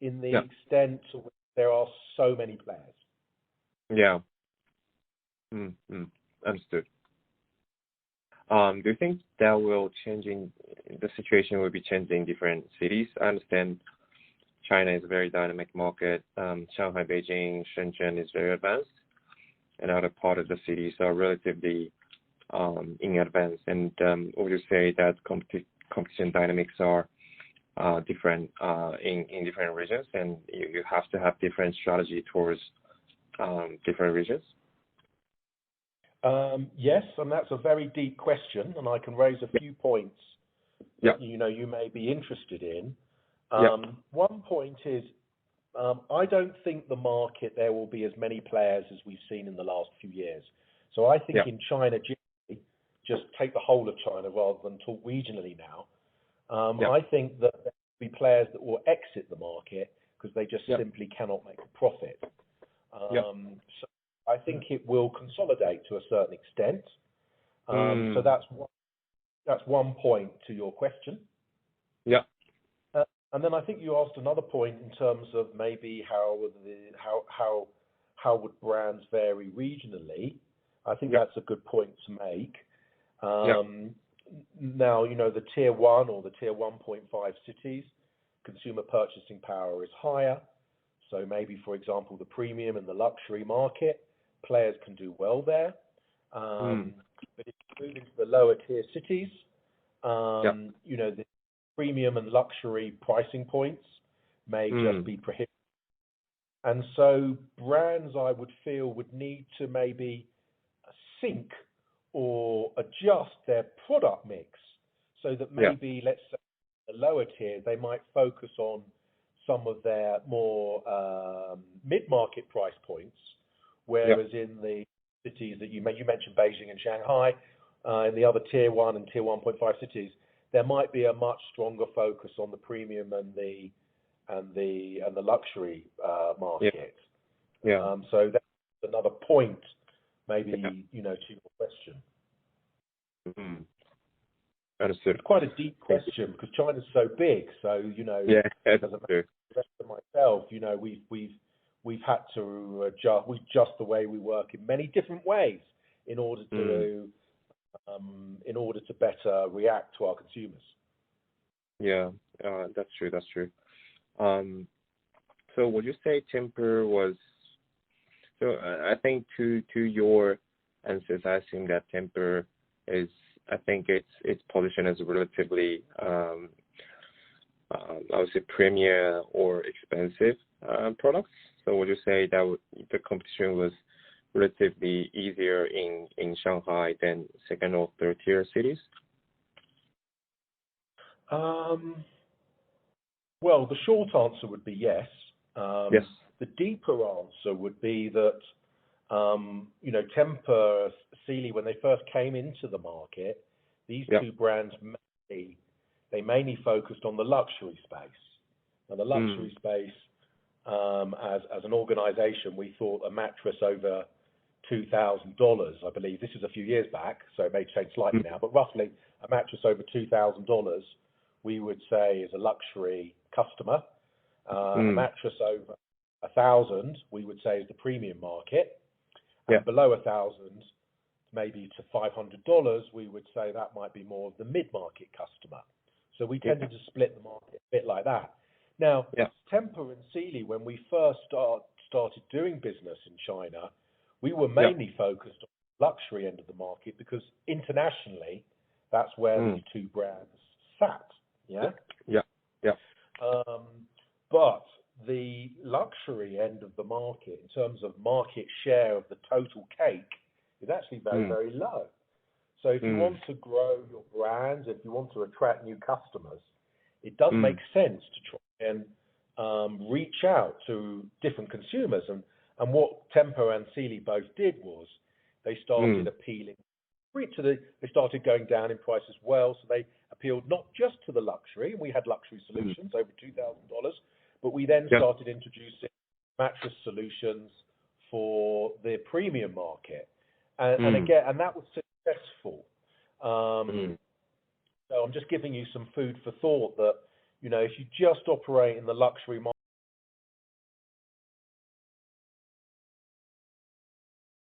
in the Yeah. extent to which there are so many players. Yeah. Mm-hmm. Understood. Do you think that will changing the situation will be changing in different cities? I understand China is a very dynamic market. Shanghai, Beijing, Shenzhen is very advanced, and other part of the cities are relatively in advance. And would you say that competition dynamics are different in different regions, and you have to have different strategy towards different regions? Yes, and that's a very deep question, and I can raise a few points Yeah. that you may be interested in. Yeah. One point is, I don't think the market there will be as many players as we've seen in the last few years. So I think Yeah. in China, just take the whole of China rather than talk regionally now. Yeah. I think that there will be players that will exit the market because they just Yeah. simply cannot make a profit. Yeah. So I think it will consolidate to a certain extent. So that's one point to your question. Yeah. And then I think you asked another point in terms of maybe how would brands vary regionally. I think that's a good point to make. Now, the tier 1 or the tier 1.5 cities, consumer purchasing power is higher. So maybe, for example, the premium and the luxury market, players can do well there. But if you move into the lower tier cities, the premium and luxury pricing points may just be prohibitive. And so brands, I would feel, would need to maybe sync or adjust their product mix so that maybe, let's say, the lower tier, they might focus on some of their more mid-market price points, whereas in the cities that you mentioned Beijing and Shanghai, in the other tier 1 and tier 1.5 cities, there might be a much stronger focus on the premium and the luxury market. So that's another point, maybe to your question. Understood. It's quite a deep question because China's so big. So that's as a true. for myself, we've had to adjust the way we work in many different ways in order to better react to our consumers. Yeah, that's true. That's true. So would you say Temper was? So I think to your answers, I assume that Temper is. I think its position as relatively, I would say, premier or expensive products. So would you say that the competition was relatively easier in Shanghai than second or third tier cities? Well, the short answer would be yes. Yes. The deeper answer would be that, Temper, Sealy, when they first came into the market, these two brands mainly focused on the luxury space. And the luxury space, as an organization, we thought a mattress over $2,000, I believe. This is a few years back, so it may change slightly now, but roughly a mattress over $2,000, we would say is a luxury customer. A mattress over $1,000, we would say is the premium market. And below $1,000, maybe to $500, we would say that might be more of the mid-market customer. So we tended to split the market a bit like that. Now, Temper and Sealy, when we first started doing business in China, we were mainly focused on the luxury end of the market because internationally, that's where these two brands sat. But the luxury end of the market, in terms of market share of the total cake, is actually very, very low. So if you want to grow your brands, if you want to attract new customers, it does make sense to try and reach out to different consumers. And what Temper and Sealy both did was they started appealing they started going down in price as well. So they appealed not just to the luxury, and we had luxury solutions over $2,000, but we then started introducing mattress solutions for the premium market. And again, and that was successful. So I'm just giving you some food for thought that, if you just operate in the luxury market,